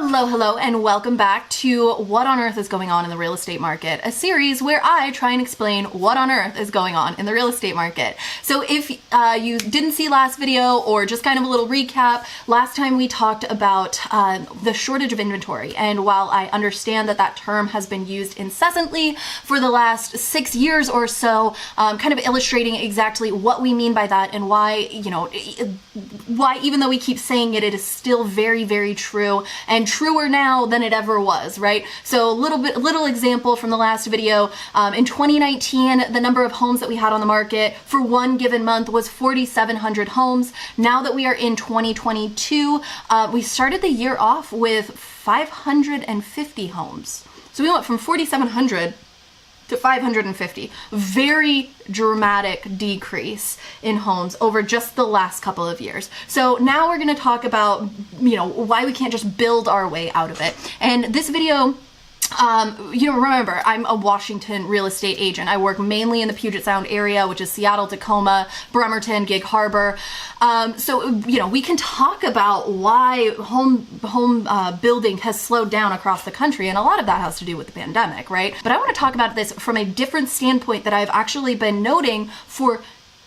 Hello, and welcome back to What on Earth is Going On in the Real Estate Market, a series where I try and explain what on earth is going on in the real estate market. So if you didn't see last video, or just kind of a little recap, last time we talked about the shortage of inventory. And while I understand that that term has been used incessantly for the last 6 years or so, kind of illustrating exactly what we mean by that and why, why even though we keep saying it, it is still very, very true, and truer now than it ever was, right? So little example from the last video. In 2019, the number of homes that we had on the market for one given month was 4,700 homes. Now that we are in 2022, we started the year off with 550 homes. So we went from 4,700 to 550. Very dramatic decrease in homes over just the last couple of years. So now we're going to talk about, why we can't just build our way out of it. And this video, remember, I'm a Washington real estate agent. I work mainly in the Puget Sound area, which is Seattle, Tacoma, Bremerton, Gig Harbor. So we can talk about why home building has slowed down across the country, and a lot of that has to do with the pandemic, right? But I want to talk about this from a different standpoint that I've actually been noting for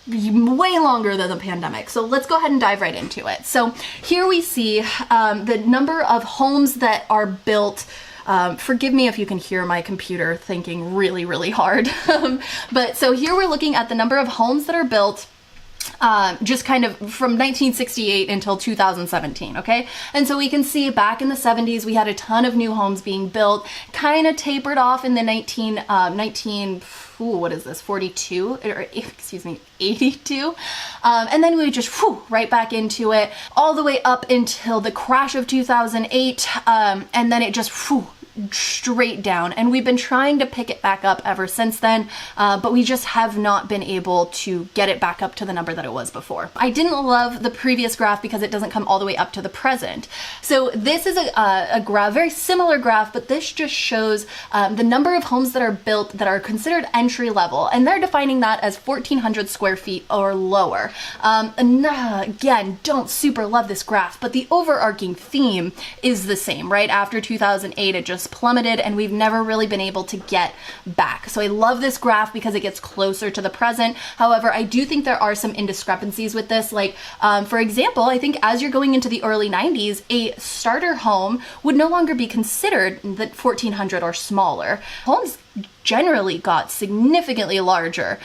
way longer than the pandemic. So let's go ahead and dive right into it. So here we see the number of homes that are built. Forgive me if you can hear my computer thinking really, really hard. But so here we're looking at the number of homes that are built just kind of from 1968 until 2017, okay? And so we can see back in the 70s, we had a ton of new homes being built, kind of tapered off in the 82, and then we just right back into it, all the way up until the crash of 2008, and then it just straight down, and we've been trying to pick it back up ever since then, but we just have not been able to get it back up to the number that it was before. I didn't love the previous graph because it doesn't come all the way up to the present. So this is a graph, very similar graph, but this just shows the number of homes that are built that are considered entry level, and they're defining that as 1,400 square feet or lower. Again, don't super love this graph, but the overarching theme is the same, right? After 2008, it just plummeted, and we've never really been able to get back. So I love this graph because it gets closer to the present. However, I do think there are some indiscrepancies with this. Like, for example, I think as you're going into the early 90s, a starter home would no longer be considered the 1,400 or smaller. Homes generally got significantly larger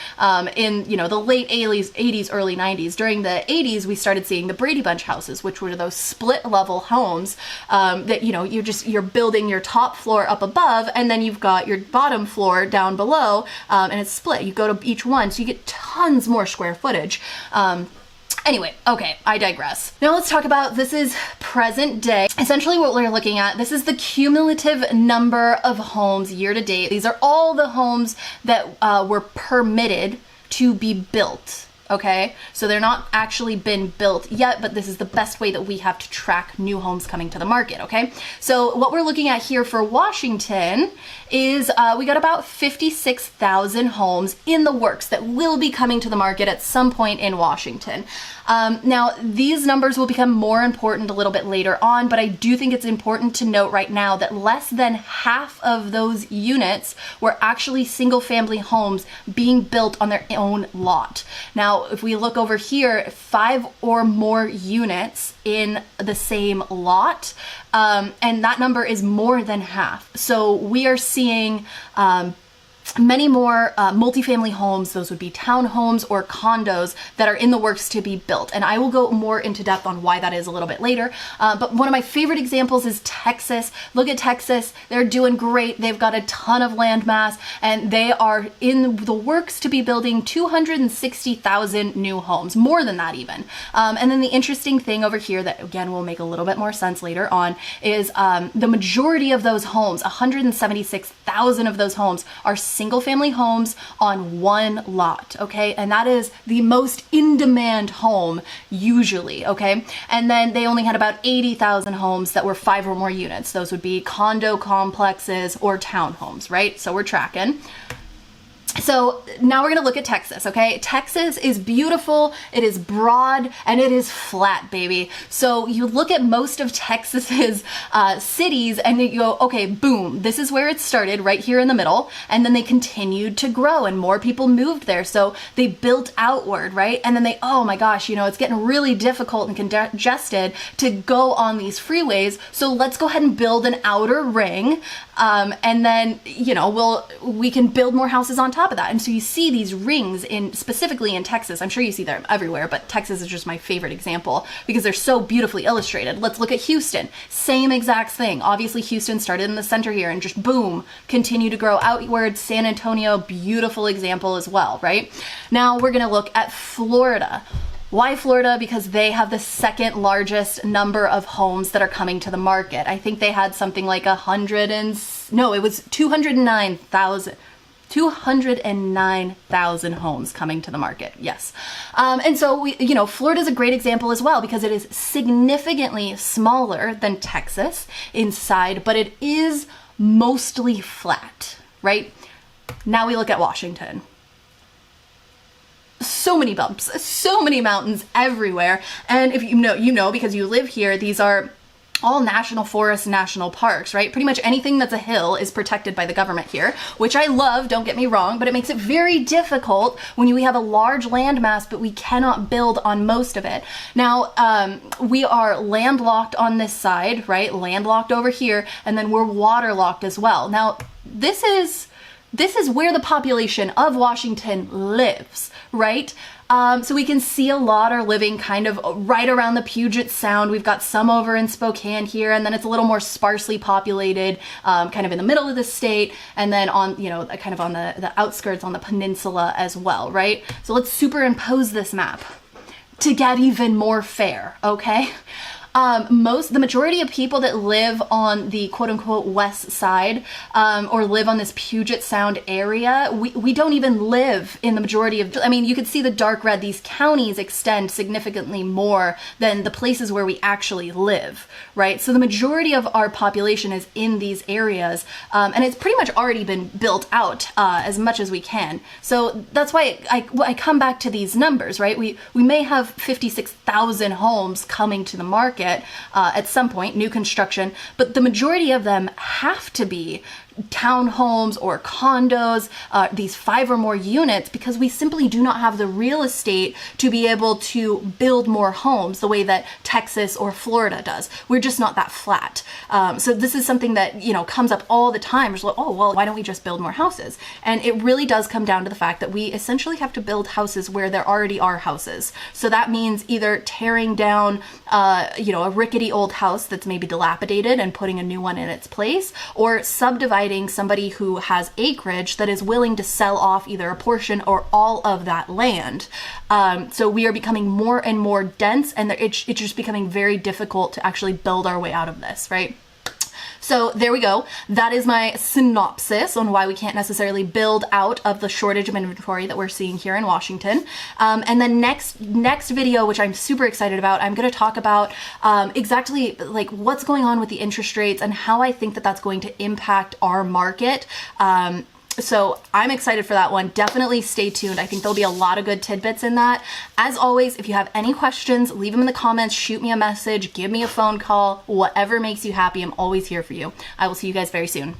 in the late 80s, early 90s. During the 80s, we started seeing the Brady Bunch houses, which were those split level homes that you're building your top floor up above, and then you've got your bottom floor down below, and it's split. You go to each one, so you get tons more square footage. Anyway, okay, I digress. Now let's talk about, this is present day. Essentially what we're looking at, this is the cumulative number of homes year to date. These are all the homes that were permitted to be built. Okay, so they're not actually been built yet, but this is the best way that we have to track new homes coming to the market, okay? So what we're looking at here for Washington is we got about 56,000 homes in the works that will be coming to the market at some point in Washington. Now, these numbers will become more important a little bit later on, but I do think it's important to note right now that less than half of those units were actually single-family homes being built on their own lot. Now, if we look over here, 5 or more units in the same lot, and that number is more than half. So we are seeing many more multifamily homes, those would be townhomes or condos, that are in the works to be built. And I will go more into depth on why that is a little bit later. But one of my favorite examples is Texas. Look at Texas. They're doing great. They've got a ton of land mass, and they are in the works to be building 260,000 new homes, more than that even. And then the interesting thing over here that, again, will make a little bit more sense later on is the majority of those homes, 176,000 of those homes, are single family homes on one lot, okay? And that is the most in-demand home usually, okay? And then they only had about 80,000 homes that were 5 or more units. Those would be condo complexes or townhomes, right? So we're tracking. So now we're gonna look at Texas, okay? Texas is beautiful, it is broad, and it is flat, baby. So you look at most of Texas's cities and you go, okay, boom, this is where it started, right here in the middle, and then they continued to grow and more people moved there. So they built outward, right? And then oh my gosh, you know, it's getting really difficult and congested to go on these freeways. So let's go ahead and build an outer ring. And then, you know, we can build more houses on top of that. And so you see these rings specifically in Texas. I'm sure you see them everywhere, but Texas is just my favorite example because they're so beautifully illustrated. Let's look at Houston. Same exact thing. Obviously Houston started in the center here and just boom, continue to grow outward. San Antonio, beautiful example as well, right? Now we're going to look at Florida. Why Florida? Because they have the second largest number of homes that are coming to the market. I think they had something like 209,000 homes coming to the market. Yes. And so Florida is a great example as well because it is significantly smaller than Texas inside, but it is mostly flat, right? Now we look at Washington. So many bumps, so many mountains everywhere. And if you know, because you live here, these are all national forests, national parks, right? Pretty much anything that's a hill is protected by the government here, which I love, don't get me wrong, but it makes it very difficult when we have a large landmass, but we cannot build on most of it. Now, we are landlocked on this side, right? Landlocked over here, and then we're waterlocked as well. Now, this is where the population of Washington lives, right? So we can see a lot are living kind of right around the Puget Sound. We've got some over in Spokane here, and then it's a little more sparsely populated, kind of in the middle of the state, and then on, kind of on the outskirts on the peninsula as well, right? So let's superimpose this map to get even more fair, okay? The majority of people that live on the quote unquote west side, or live on this Puget Sound area, we don't even live in the majority of, you could see the dark red, these counties extend significantly more than the places where we actually live, right? So the majority of our population is in these areas, and it's pretty much already been built out, as much as we can. So that's why I come back to these numbers, right? We may have 56,000 homes coming to the market, at some point, new construction, but the majority of them have to be townhomes or condos, these 5 or more units, because we simply do not have the real estate to be able to build more homes the way that Texas or Florida does. We're just not that flat. So this is something that, comes up all the time. It's like, oh, well, why don't we just build more houses? And it really does come down to the fact that we essentially have to build houses where there already are houses. So that means either tearing down, a rickety old house that's maybe dilapidated and putting a new one in its place, or subdividing somebody who has acreage that is willing to sell off either a portion or all of that land. So we are becoming more and more dense, and it's just becoming very difficult to actually build our way out of this, right? So there we go. That is my synopsis on why we can't necessarily build out of the shortage of inventory that we're seeing here in Washington. And then next video, which I'm super excited about, I'm going to talk about exactly like what's going on with the interest rates and how I think that that's going to impact our market. So I'm excited for that one. Definitely stay tuned. I think there'll be a lot of good tidbits in that. As always, if you have any questions, leave them in the comments, shoot me a message, give me a phone call, whatever makes you happy. I'm always here for you. I will see you guys very soon.